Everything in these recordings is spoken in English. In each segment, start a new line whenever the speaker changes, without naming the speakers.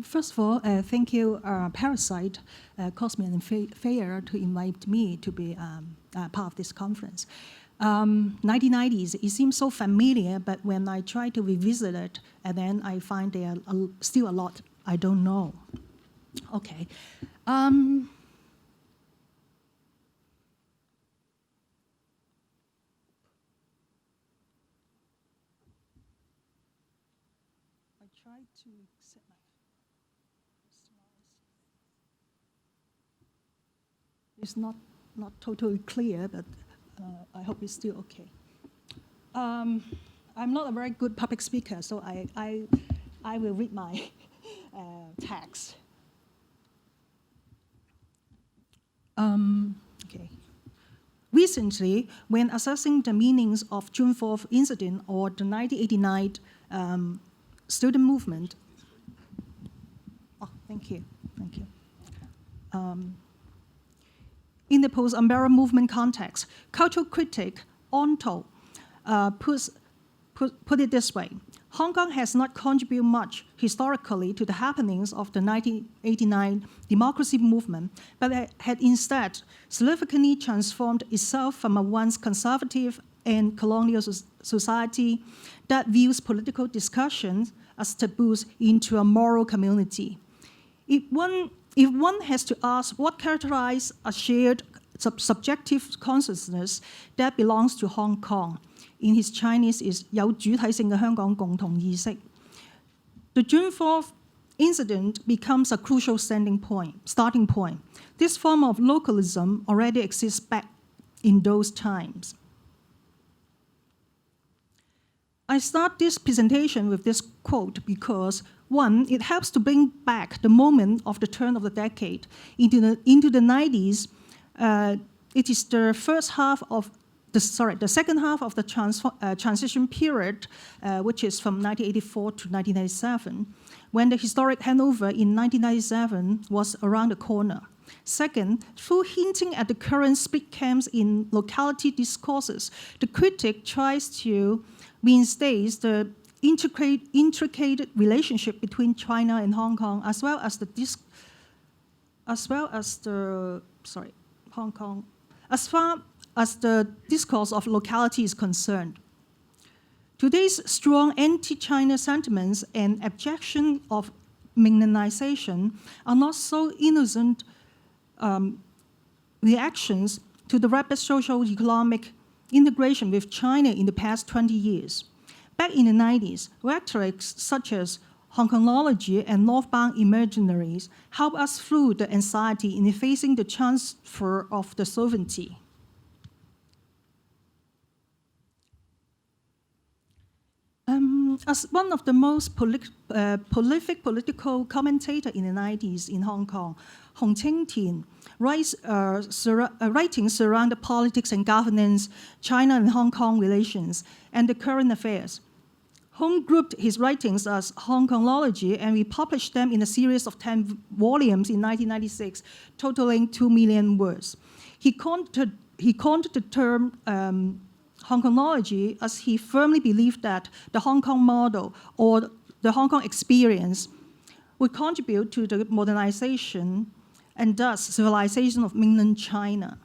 First of all, thank you, Parasite, Cosmic and Fair, to invite me to be part of this conference. 1990s, it seems so familiar, but when I try to revisit it, and then I find there are still a lot I don't know. Okay. I try to set my slides. It's not totally clear, but I hope it's still okay. I'm not a very good public speaker, so I will read my text. Okay. Recently, when assessing the meanings of June 4th incident or the 1989 student movement, thank you. In the post-umbrella movement context, cultural critic Onto put it this way: Hong Kong has not contributed much historically to the happenings of the 1989 democracy movement, but had instead significantly transformed itself from a once conservative and colonial society that views political discussions as taboos into a moral community. If one has to ask what characterizes a shared subjective consciousness that belongs to Hong Kong, in his Chinese is 有主體性嘅香港共同意識. The June 4th incident becomes a crucial starting point. This form of localism already exists back in those times. I start this presentation with this quote because, one, it helps to bring back the moment of the turn of the decade. Into the 90s, it is the second half of the transition period, which is from 1984 to 1997, when the historic handover in 1997 was around the corner. Second, through hinting at the current split camps in locality discourses, the critic tries to reinstate the intricate relationship between China and Hong Kong, as well as the as far as the discourse of locality is concerned. Today's strong anti-China sentiments and abjection of miniaturization are not so innocent reactions to the rapid social-economic integration with China in the past 20 years. Back in the 90s, rhetorics such as Hong Kongology and northbound imaginaries help us through the anxiety in facing the transfer of the sovereignty. As one of the most prolific political commentators in the 90s in Hong Kong, Hong Qingtian writings surround the politics and governance, China and Hong Kong relations, and the current affairs. Hong grouped his writings as Hong Kongology, and we published them in a series of 10 volumes in 1996, totaling 2 million words. He coined the term Hong Kongology as he firmly believed that the Hong Kong model or the Hong Kong experience would contribute to the modernization and thus civilization of mainland China.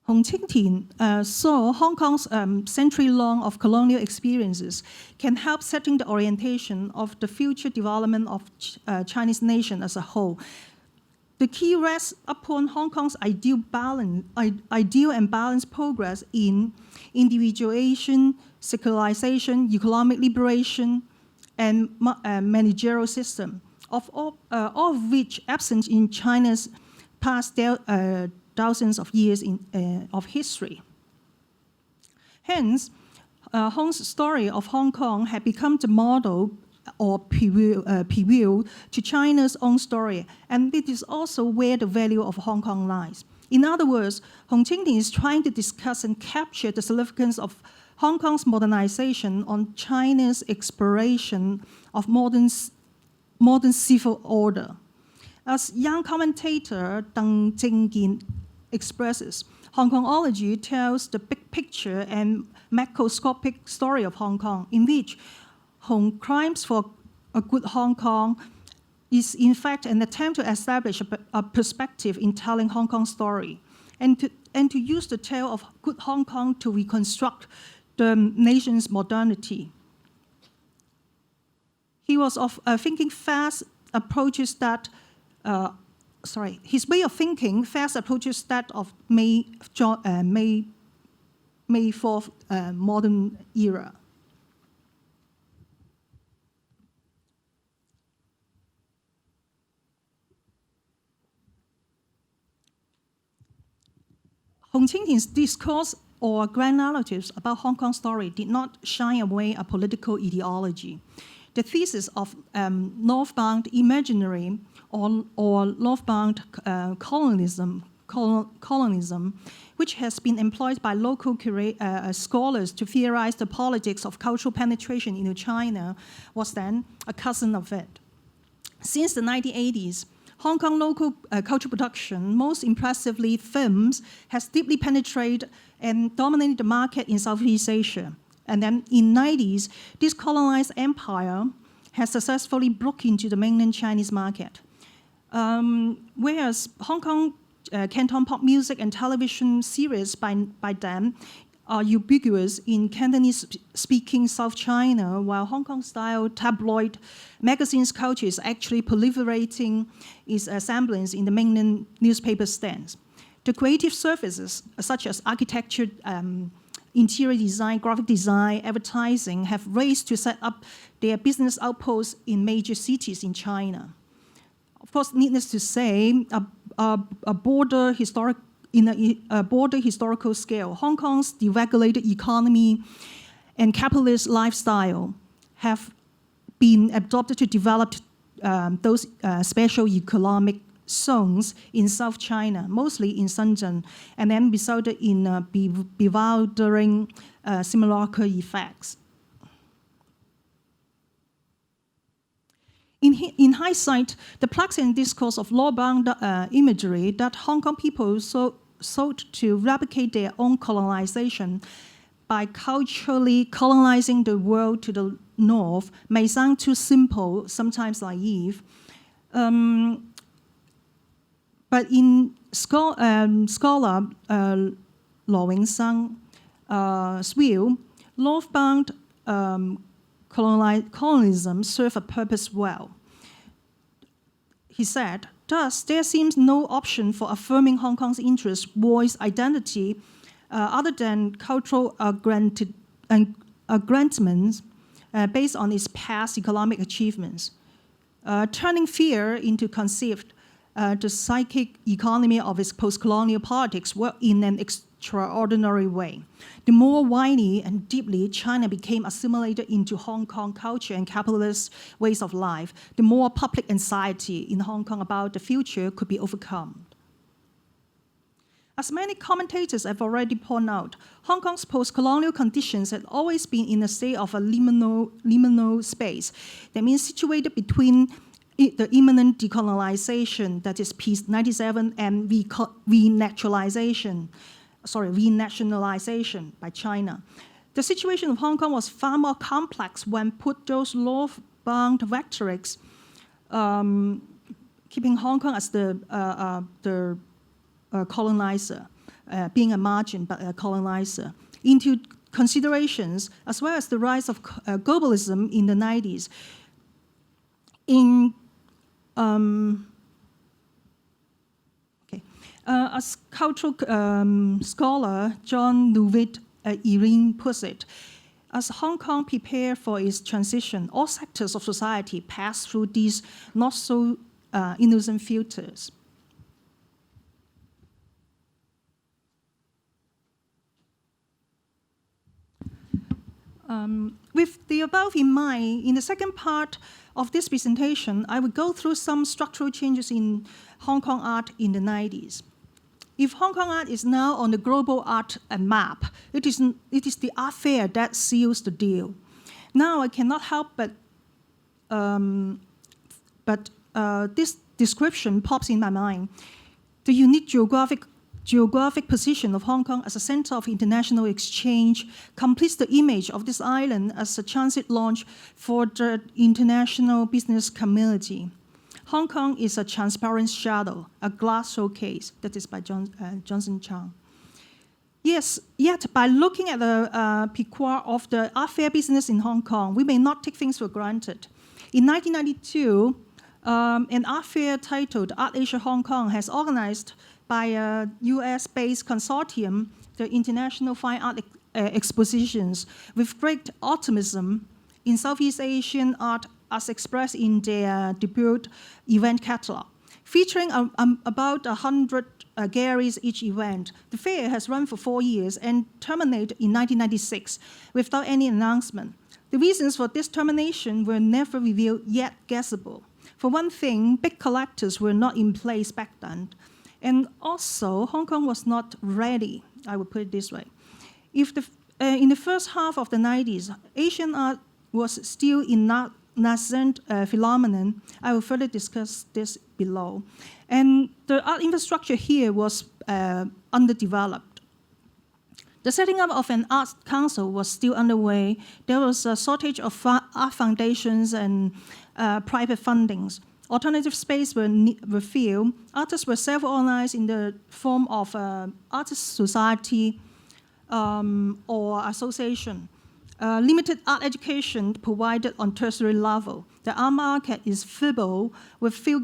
Hong Qingtian saw Hong Kong's century-long of colonial experiences can help setting the orientation of the future development of Chinese nation as a whole. The key rests upon Hong Kong's ideal and balanced progress in individuation, secularization, economic liberation, and managerial system, all of which absent in China's past thousands of years of history. Hence, Hong's story of Hong Kong had become the model or preview to China's own story, and it is also where the value of Hong Kong lies. In other words, Hong Qingtian is trying to discuss and capture the significance of Hong Kong's modernization on China's exploration of modern civil order. As young commentator Deng Jinggin expresses, Hong Kongology tells the big picture and macroscopic story of Hong Kong, in which Crimes for a Good Hong Kong is in fact an attempt to establish a perspective in telling Hong Kong's story, and to use the tale of Good Hong Kong to reconstruct the nation's modernity. He was of thinking fast approaches that, his way of thinking fast approaches that of May 4th modern era. Hong Qingting's discourse or grand narratives about Hong Kong's story did not shy away a political ideology. The thesis of northbound imaginary or northbound colonialism, which has been employed by local scholars to theorize the politics of cultural penetration into China, was then a cousin of it. Since the 1980s, Hong Kong local cultural production, most impressively films, has deeply penetrated and dominated the market in Southeast Asia. And then in the 90s, this colonized empire has successfully broken into the mainland Chinese market. Whereas Hong Kong Canton pop music and television series by them are ubiquitous in Cantonese-speaking South China, while Hong Kong-style tabloid magazines culture is actually proliferating its semblance in the mainland newspaper stands. The creative services, such as architecture, interior design, graphic design, advertising, have raced to set up their business outposts in major cities in China. Of course, needless to say, a broader historical scale, Hong Kong's deregulated economy and capitalist lifestyle have been adopted to develop those special economic zones in South China, mostly in Shenzhen, and then resulted in bewildering simulacra effects. In hindsight, the Pluxian discourse of law-bound imagery that Hong Kong people sought to replicate their own colonization by culturally colonizing the world to the north may sound too simple, sometimes naive. But in scholar Lo Wing-sang's view, northbound colonialism served a purpose well. He said, thus, there seems no option for affirming Hong Kong's interest, voice, identity, other than cultural aggrandments based on its past economic achievements. Turning fear into conceived, the psychic economy of its post-colonial politics worked in an extraordinary way. The more widely and deeply China became assimilated into Hong Kong culture and capitalist ways of life, the more public anxiety in Hong Kong about the future could be overcome. As many commentators have already pointed out, Hong Kong's post-colonial conditions had always been in a state of a liminal space. That means situated between the imminent decolonization, that is Peace 97, and renationalization by China. The situation of Hong Kong was far more complex when put those northbound rhetorics, keeping Hong Kong as the colonizer, being a margin but a colonizer, into considerations, as well as the rise of globalism in the 90s. As cultural scholar John Lewitt Irene puts it, as Hong Kong prepared for its transition, all sectors of society passed through these not so innocent filters. With the above in mind, in the second part of this presentation, I will go through some structural changes in Hong Kong art in the 90s. If Hong Kong art is now on the global art map, it is the art fair that seals the deal. Now I cannot help but this description pops in my mind. The unique geographic position of Hong Kong as a center of international exchange completes the image of this island as a transit launch for the international business community. Hong Kong is a transparent shadow, a glass showcase. That is by Johnson Chang. Yes, yet by looking at the piquant of the art fair business in Hong Kong, we may not take things for granted. In 1992, an art fair titled Art Asia Hong Kong has organized by a US-based consortium, the International Fine Art Expositions, with great optimism in Southeast Asian art as expressed in their debut event catalog. Featuring about 100 galleries each event, the fair has run for 4 years and terminated in 1996 without any announcement. The reasons for this termination were never revealed, yet guessable. For one thing, big collectors were not in place back then. And also, Hong Kong was not ready, I would put it this way. In the first half of the 90s, Asian art was still in nascent phenomenon. I will further discuss this below. And the art infrastructure here was underdeveloped. The setting up of an art council was still underway. There was a shortage of art foundations and private fundings. Alternative space were few. Artists were self-organized in the form of artist society or association. Limited art education provided on tertiary level. The art market is feeble with few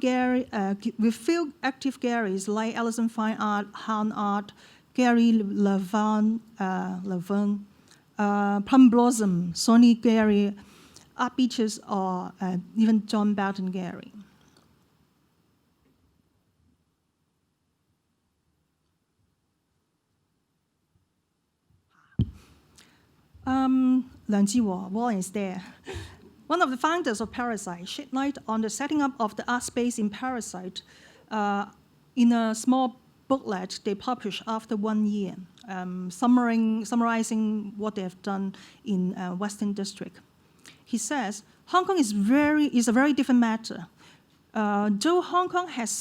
active galleries like Ellison Fine Art, Han Art, Gary Laverne, Plum Blossom, Sony Gallery, Art Beaches, or even John Barton Gallery. Liang Jiwo, Wong is there. One of the founders of Parasite shed light on the setting up of the art space in Parasite in a small booklet they published after 1 year, summarizing what they have done in Western District. He says, Hong Kong is a very different matter. Though Hong Kong has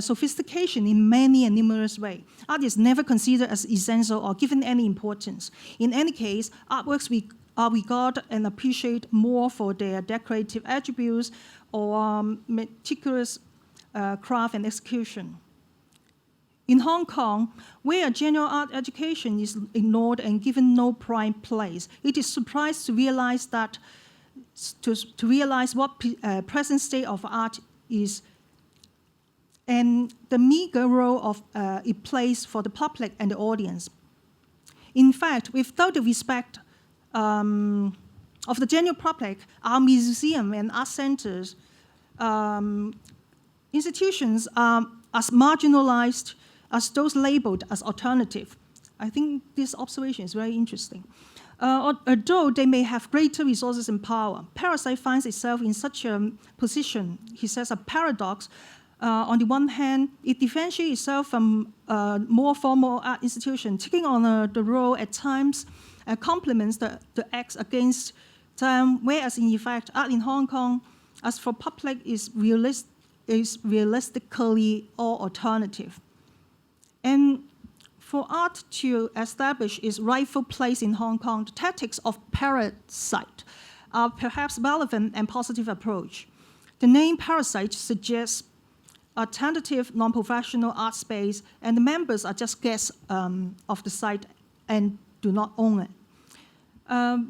sophistication in many and numerous ways, art is never considered as essential or given any importance. In any case, artworks are regarded and appreciated more for their decorative attributes or meticulous craft and execution. In Hong Kong, where general art education is ignored and given no prime place, it is surprised to realize that to realize what present state of art is and the meager role of it plays for the public and the audience. In fact, without the respect of the general public, our museum and art centers, institutions are as marginalized as those labeled as alternative. I think this observation is very interesting. Although they may have greater resources and power, Parasite finds itself in such a position, he says, a paradox. On the one hand, it differentiates itself from more formal art institutions, taking on the role at times complements the acts against them, whereas in effect, art in Hong Kong, as for public, is realistically all alternative. And for art to establish its rightful place in Hong Kong, the tactics of Parasite are perhaps relevant and positive approach. The name Parasite suggests a tentative, non-professional art space, and the members are just guests of the site and do not own it.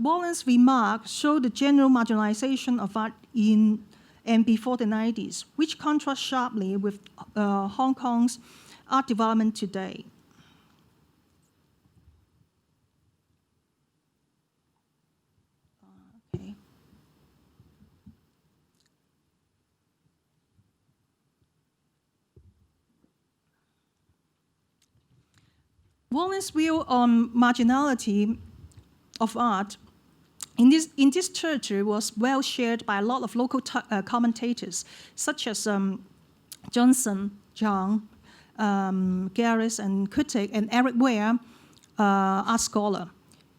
Wong's remarks show the general marginalization of art in and before the 90s, which contrasts sharply with Hong Kong's art development today. Okay. Wong's view on marginality of art in this territory was well shared by a lot of local commentators, such as Johnson, Zhang, Garris, and critic, and Eric Ware, art scholar.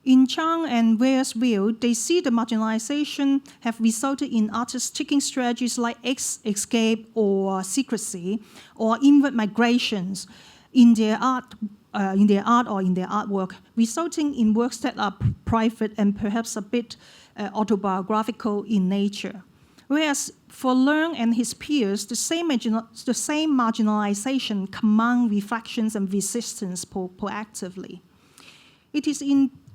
In Chang and Ware's view, they see the marginalization have resulted in artists taking strategies like escape or secrecy or inward migrations in their art or in their artwork, resulting in works that are private and perhaps a bit autobiographical in nature. Whereas for Leung and his peers, the same marginalization command reflections and resistance proactively. It is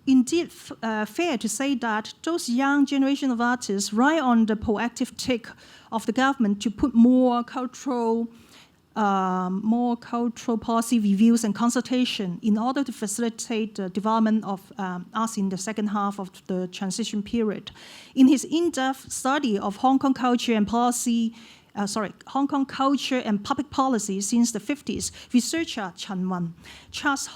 indeed fair to say that those young generation of artists rely on the proactive take of the government to put more cultural policy reviews and consultation in order to facilitate the development of arts in the second half of the transition period. In his in-depth study of Hong Kong culture and policy, Hong Kong culture and public policy since the 50s, researcher Chen Wen charts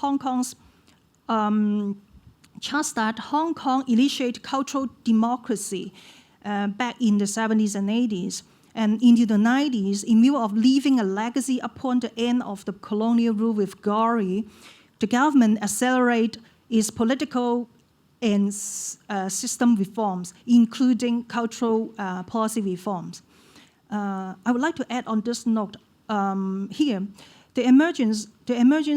that Hong Kong initiated cultural democracy back in the 70s and 80s. And into the 90s, in view of leaving a legacy upon the end of the colonial rule with glory, the government accelerated its political and system reforms, including cultural policy reforms. I would like to add on this note here, the emergence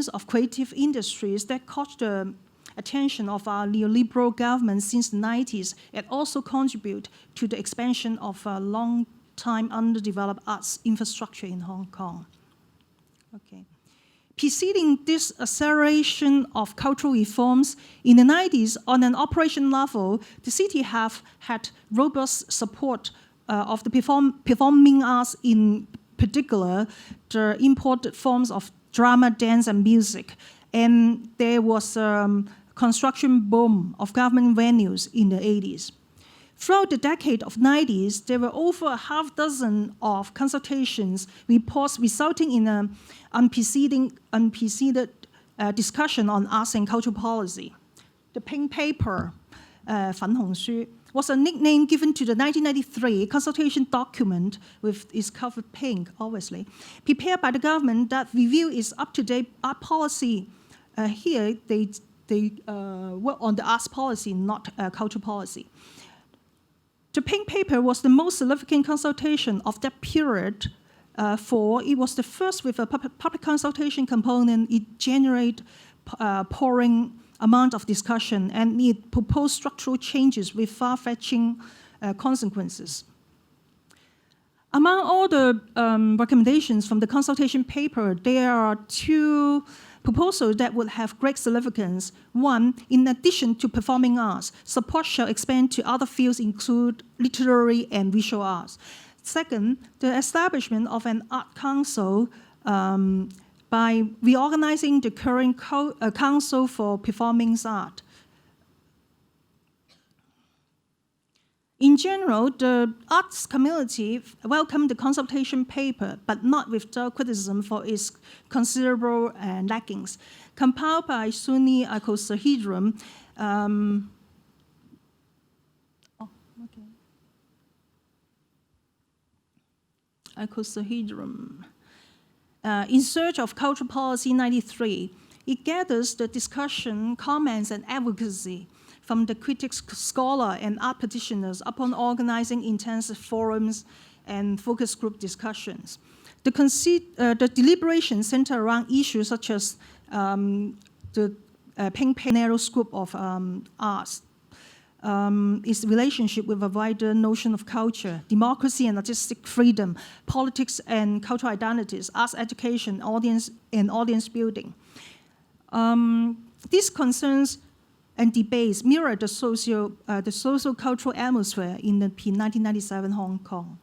of creative industries that caught the attention of our neoliberal government since the 90s and also contribute to the expansion of long-time underdeveloped arts infrastructure in Hong Kong. Okay. Preceding this acceleration of cultural reforms, in the 90s, on an operation level, the city have had robust support of the performing arts, in particular, the imported forms of drama, dance, and music. And there was construction boom of government venues in the 80s. Throughout the decade of 90s, there were over a half dozen of consultations reports resulting in an unprecedented discussion on arts and cultural policy. The Pink Paper, 粉紅書, was a nickname given to the 1993 consultation document with its cover pink, obviously, prepared by the government that reviewed its up-to-date art policy. Here, they work on the arts policy, not cultural policy. The Pink Paper was the most significant consultation of that period, for it was the first with a public consultation component. It generated pouring amount of discussion, and it proposed structural changes with far-fetching consequences. Among all the recommendations from the consultation paper, there are two proposals that would have great significance. One, in addition to performing arts, support shall expand to other fields, include literary and visual arts. Second, the establishment of an art council by reorganizing the current council for performing art. In general, the arts community welcomed the consultation paper, but not without criticism for its considerable lackings. Compiled by SUNY icosahedron, icosahedron. In Search of Cultural Policy 93, it gathers the discussion, comments, and advocacy from the critics, scholar, and art practitioners upon organizing intensive forums and focus group discussions. The deliberations center around issues such as the Pink Paper narrow scope of arts, its relationship with a wider notion of culture, democracy and artistic freedom, politics and cultural identities, arts education, audience building. These concerns and debates mirror the socio-cultural atmosphere in the pre-1997 Hong Kong.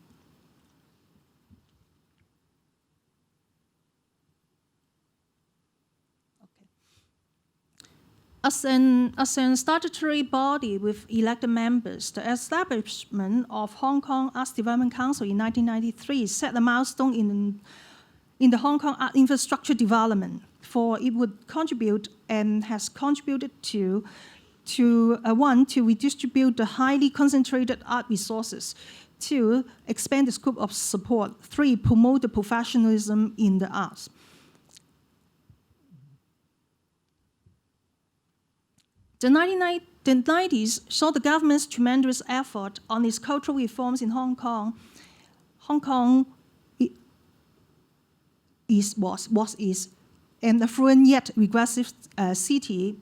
As an statutory body with elected members, the establishment of Hong Kong Arts Development Council in 1993 set a milestone in the Hong Kong art infrastructure development, for it would contribute and has contributed to one, to redistribute the highly concentrated art resources, two, expand the scope of support, three, promote the professionalism in the arts. The 90s saw the government's tremendous effort on its cultural reforms in Hong Kong. Hong Kong was an affluent yet regressive city.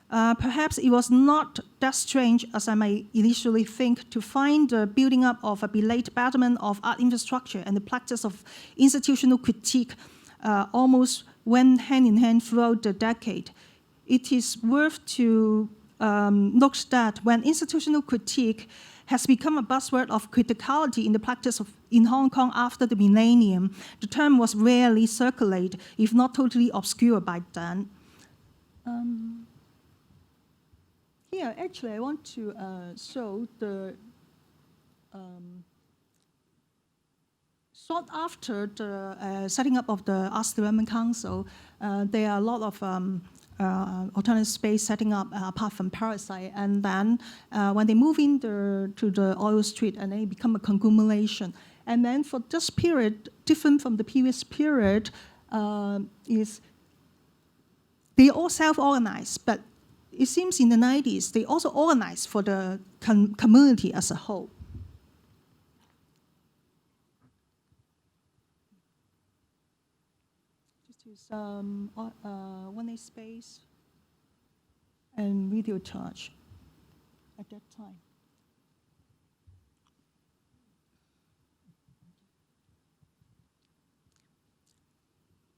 Perhaps it was not that strange as I might initially think to find the building up of a belated betterment of art infrastructure and the practice of institutional critique almost went hand in hand throughout the decade. It is worth to note that when institutional critique has become a buzzword of criticality in the practice in Hong Kong after the millennium, the term was rarely circulated, if not totally obscure by then. Here, actually, I want to show the short after the setting up of the Arts Development Council, there are a lot of alternative space setting up apart from Parasite. And then when they move to the Oil Street, and they become a conglomeration. And then for this period, different from the previous period, is they all self-organized, but it seems in the 90s, they also organized for the community as a whole. Just use one-day space and video charge at that time.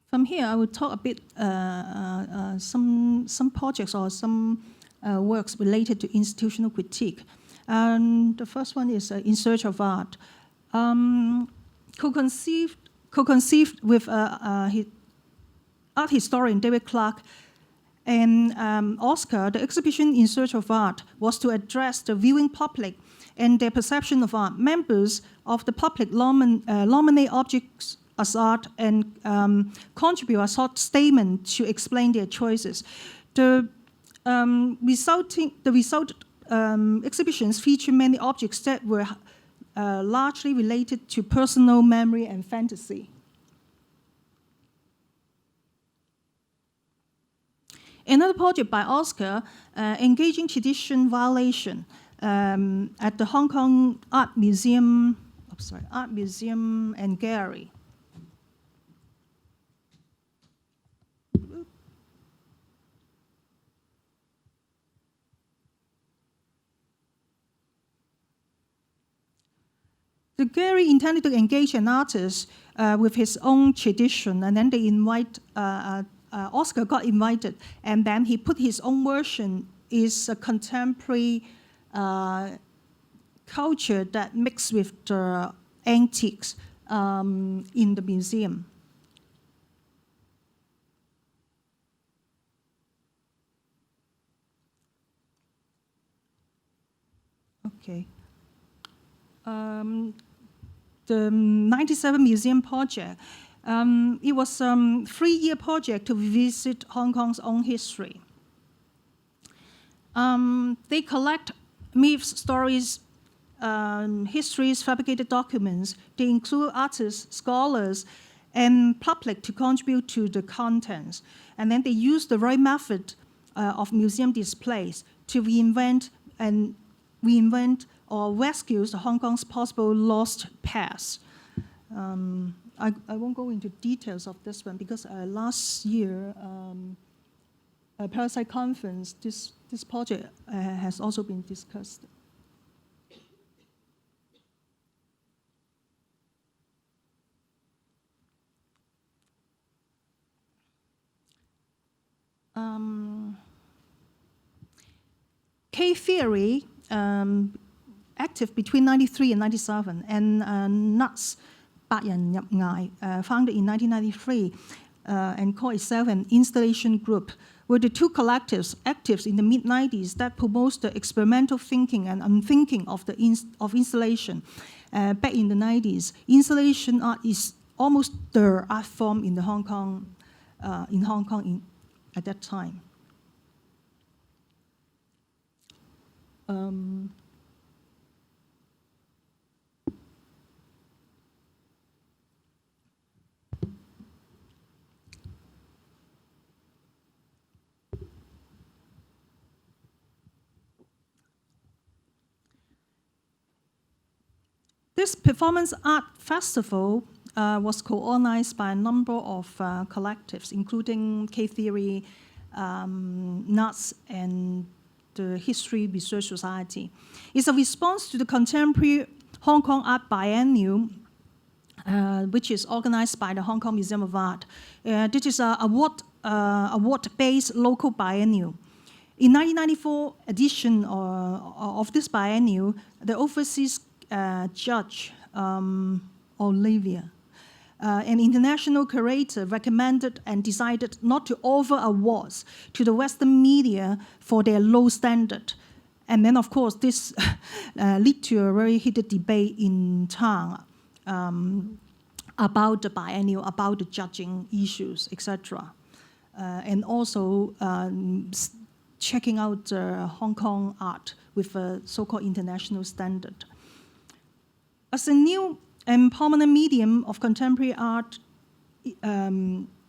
From here, I will talk a bit some projects or some works related to institutional critique. The first one is In Search of Art. Co-conceived with art historian David Clark and Oscar, the exhibition In Search of Art was to address the viewing public and their perception of art. Members of the public nominate objects as art and contribute a short statement to explain their choices. The result exhibitions feature many objects that were largely related to personal memory and fantasy. Another project by Oscar, engaging tradition violation at the Hong Kong Art Museum and Gallery. The gallery intended to engage an artist with his own tradition, and then they Oscar got invited, and then he put his own version. Is a contemporary culture that mixed with the antiques in the museum. Okay. The 97 Museum project, it was a 3-year project to revisit Hong Kong's own history. They collect myths, stories, histories, fabricated documents. They include artists, scholars, and public to contribute to the contents. And then they use the right method of museum displays to reinvent or rescues Hong Kong's possible lost past. I won't go into details of this one because last year, Parasite Conference, this project has also been discussed. K-theory, active between 93 and 97, and Nuts, 八人入崖, founded in 1993 and called itself an installation group, were the two collectives active in the mid-90s that promotes the experimental thinking and unthinking of installation. Back in the 90s, installation art is almost the art form in Hong Kong at that time. This performance art festival was co-organized by a number of collectives, including K-Theory, NUTS, and the History Research Society. It's a response to the contemporary Hong Kong Art Biennial, which is organized by the Hong Kong Museum of Art. This is an award-based local biennial. In 1994 edition of this biennial, the overseas judge, Olivia, an international curator, recommended and decided not to offer awards to the Western media for their low standard. And then, of course, this led to a very heated debate in town about the biennial, about the judging issues, etc. And also checking out Hong Kong art with a so-called international standard. As a new and prominent medium of contemporary art,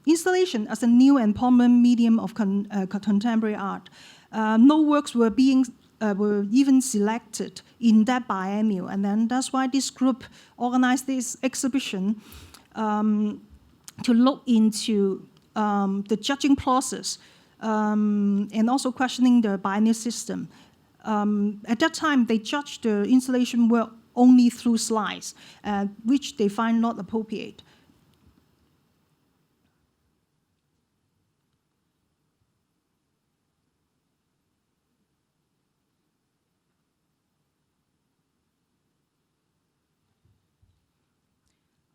installation as a new and prominent medium of contemporary art, no works were even selected in that biennial, and then that's why this group organized this exhibition to look into the judging process and also questioning the biennial system. At that time, they judged the installation work only through slides, which they find not appropriate.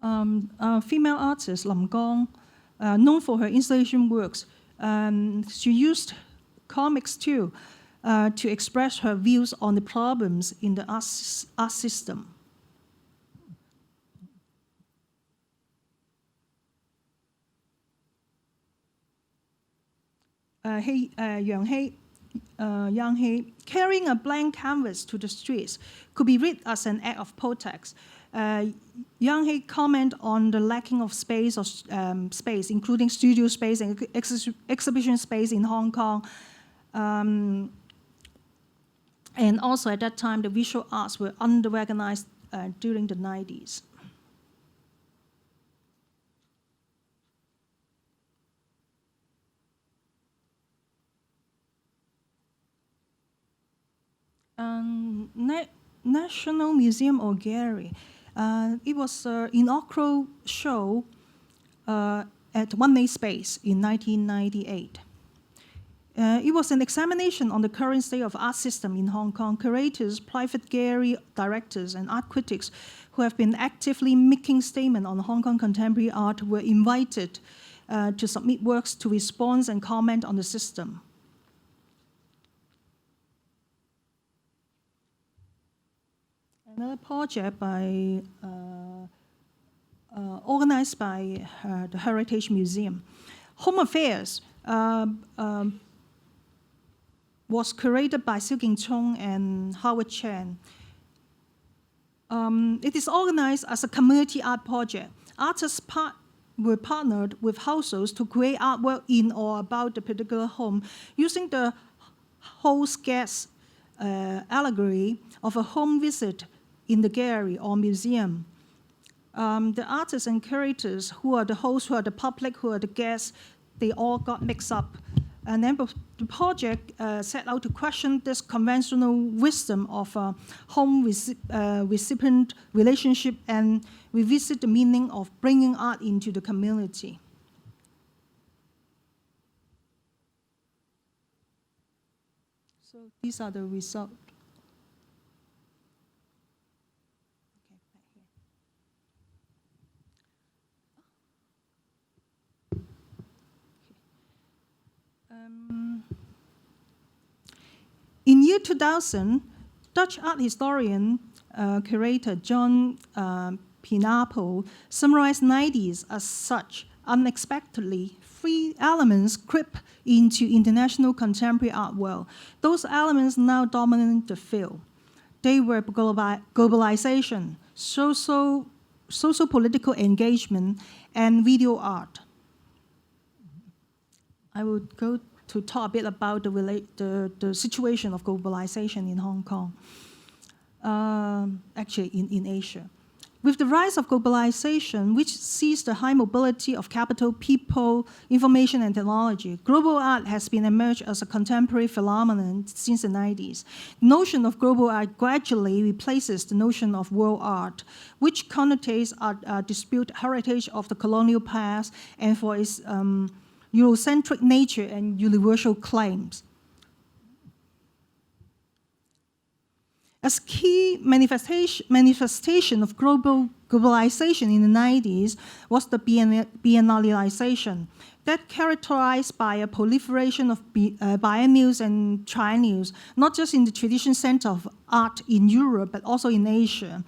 A female artist, Lam Gong, known for her installation works, she used comics too to express her views on the problems in the art system. Yang He, carrying a blank canvas to the streets could be read as an act of protest. Yang He comment on the lacking of space, including studio space and exhibition space in Hong Kong. And also at that time, the visual arts were under-recognized during the 90s. National Museum or Gallery. It was an inaugural show at One Day Space in 1998. It was an examination on the current state of art system in Hong Kong. Curators, private gallery directors, and art critics who have been actively making statements on Hong Kong contemporary art were invited to submit works to respond and comment on the system. Another project organized by the Heritage Museum. Home Affairs was curated by Siu King Chung and Howard Chan. It is organized as a community art project. Artists were partnered with households to create artwork in or about the particular home using the host guest allegory of a home visit in the gallery or museum. The artists and curators, who are the hosts, who are the public, who are the guests, they all got mixed up. And then the project set out to question this conventional wisdom of home recipient relationship and revisit the meaning of bringing art into the community. So these are the results. In year 2000, Dutch art historian, curator John Pineapple summarized 90s as such. Unexpectedly, 3 elements creep into international contemporary art world. Those elements now dominate the field. They were globalization, social-political engagement, and video art. I would go to talk a bit about the situation of globalization in Hong Kong, actually in Asia. With the rise of globalization, which sees the high mobility of capital, people, information, and technology, global art has been emerged as a contemporary phenomenon since the 90s. The notion of global art gradually replaces the notion of world art, which connotates a disputed heritage of the colonial past and for its Eurocentric nature and universal claims. As key manifestation of globalization in the 90s was the biennialization, that characterized by a proliferation of biennials and triennials, not just in the traditional sense of art in Europe, but also in Asia.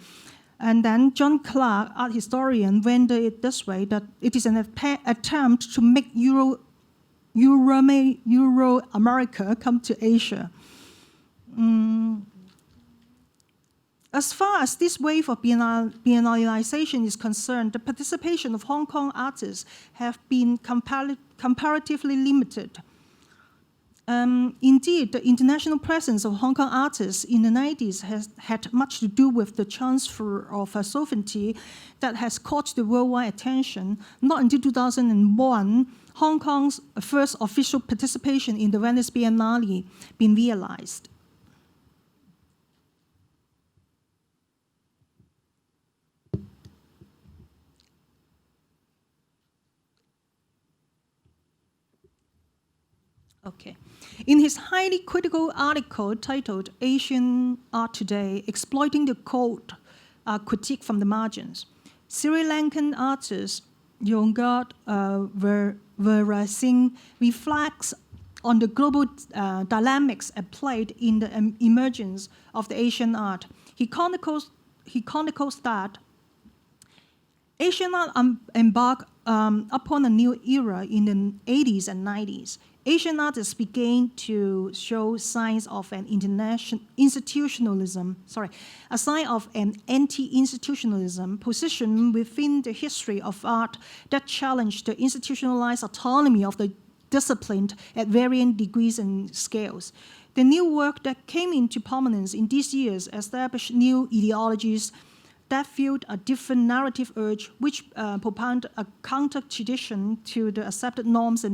And then John Clark, art historian, rendered it this way, that it is an attempt to make Euro-America come to Asia. As far as this wave of biennialization is concerned, the participation of Hong Kong artists have been comparatively limited. Indeed, the international presence of Hong Kong artists in the 90s has had much to do with the transfer of a sovereignty that has caught the worldwide attention. Not until 2001, Hong Kong's first official participation in the Venice Biennale been realized. Okay. In his highly critical article titled Asian Art Today, Exploiting the Code, Critique from the Margins, Sri Lankan artist Yongad Veerasinghe reflects on the global dynamics at play in the emergence of the Asian art. He chronicles that Asian art embarked upon a new era in the 80s and 90s. Asian artists began to show signs of an institutionalism, a sign of an anti-institutionalism position within the history of art that challenged the institutionalized autonomy of the discipline at varying degrees and scales. The new work that came into prominence in these years established new ideologies that fueled a different narrative urge, which propounded a counter-tradition to the accepted norms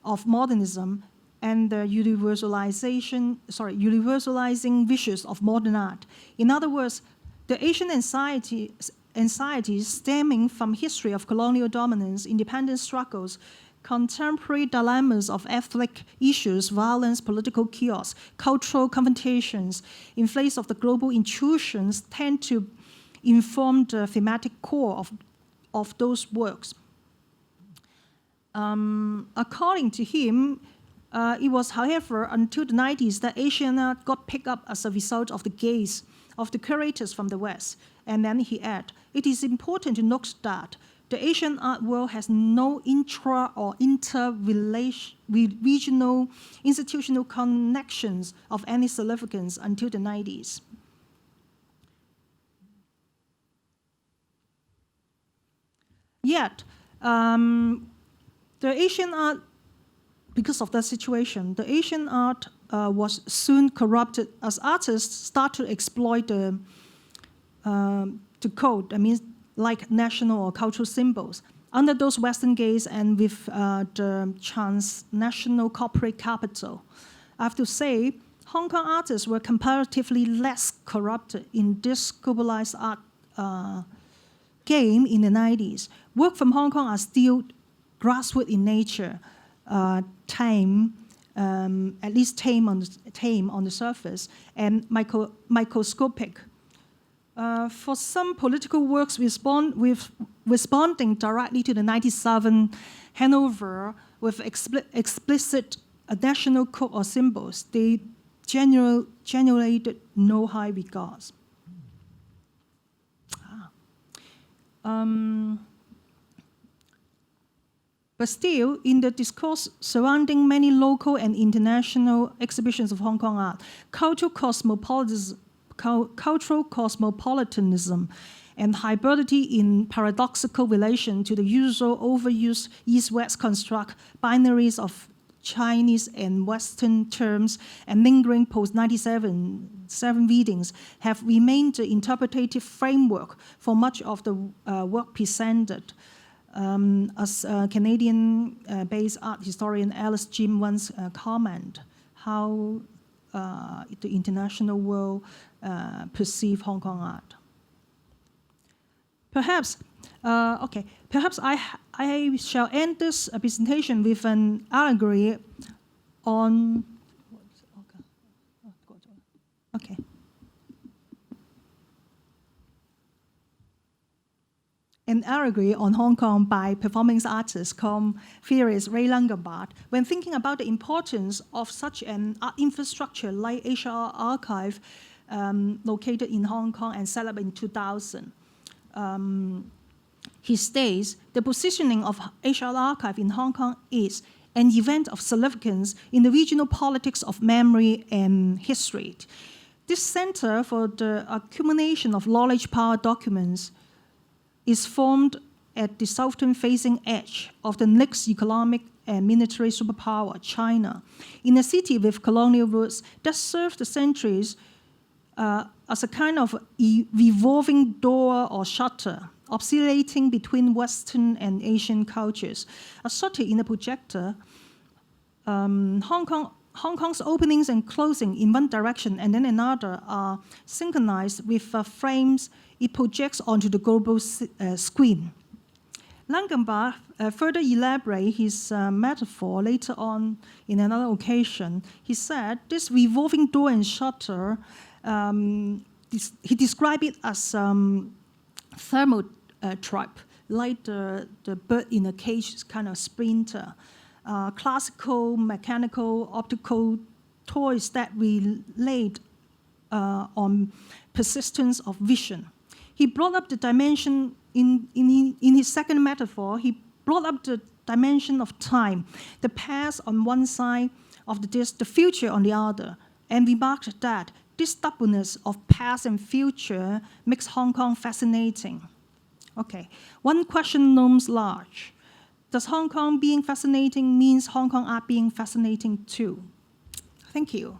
of modernism and the universalizing wishes of modern art. In other words, the Asian anxieties stemming from history of colonial dominance, independence struggles, contemporary dilemmas of ethnic issues, violence, political chaos, cultural confrontations, in face of the global intrusions tend to inform the thematic core of those works. According to him, it was, however, until the 90s that Asian art got picked up as a result of the gaze of the curators from the West. And then he added, it is important to note that the Asian art world has no intra- or inter-regional institutional connections of any significance until the 90s. Yet, the Asian art, because of that situation, the Asian art was soon corrupted as artists start to exploit the code, like national or cultural symbols, under those Western gaze and with the transnational corporate capital. I have to say, Hong Kong artists were comparatively less corrupted in this globalized art game in the 90s. Work from Hong Kong are still grassroots in nature, tame, at least tame on the surface, and microscopic. For some political works responding directly to the 97 handover with explicit national code or symbols, they generated no high regards. But still, in the discourse surrounding many local and international exhibitions of Hong Kong art, cultural cosmopolitanism and hybridity in paradoxical relation to the usual overused East-West construct binaries of Chinese and Western terms and lingering post-1997 readings have remained the interpretative framework for much of the work presented. As Canadian-based art historian Alice Jim once commented, how the international world perceive Hong Kong art. Perhaps I shall end this presentation with an allegory on. Okay. An allegory on Hong Kong by performing artist called theorist Ray Langenbach. When thinking about the importance of such an art infrastructure like HR Archive located in Hong Kong and set up in 2000, he states, the positioning of HR Archive in Hong Kong is an event of significance in the regional politics of memory and history. This center for the accumulation of knowledge power documents is formed at the southern-facing edge of the next economic and military superpower, China, in a city with colonial roots that served the centuries as a kind of revolving door or shutter, oscillating between Western and Asian cultures. As shot in a projector, Hong Kong's openings and closing in one direction and then another are synchronized with frames it projects onto the global screen. Langenbach further elaborates his metaphor later on in another occasion. He said, this revolving door and shutter, he described it as thermotype, like the bird in a cage kind of splinter. Classical, mechanical, optical toys that relate on persistence of vision. He brought up the dimension in his second metaphor. He brought up the dimension of time, the past on one side of the disc, the future on the other, and remarked that this doubleness of past and future makes Hong Kong fascinating. Okay, one question looms large. Does Hong Kong being fascinating means Hong Kong art being fascinating too? Thank you.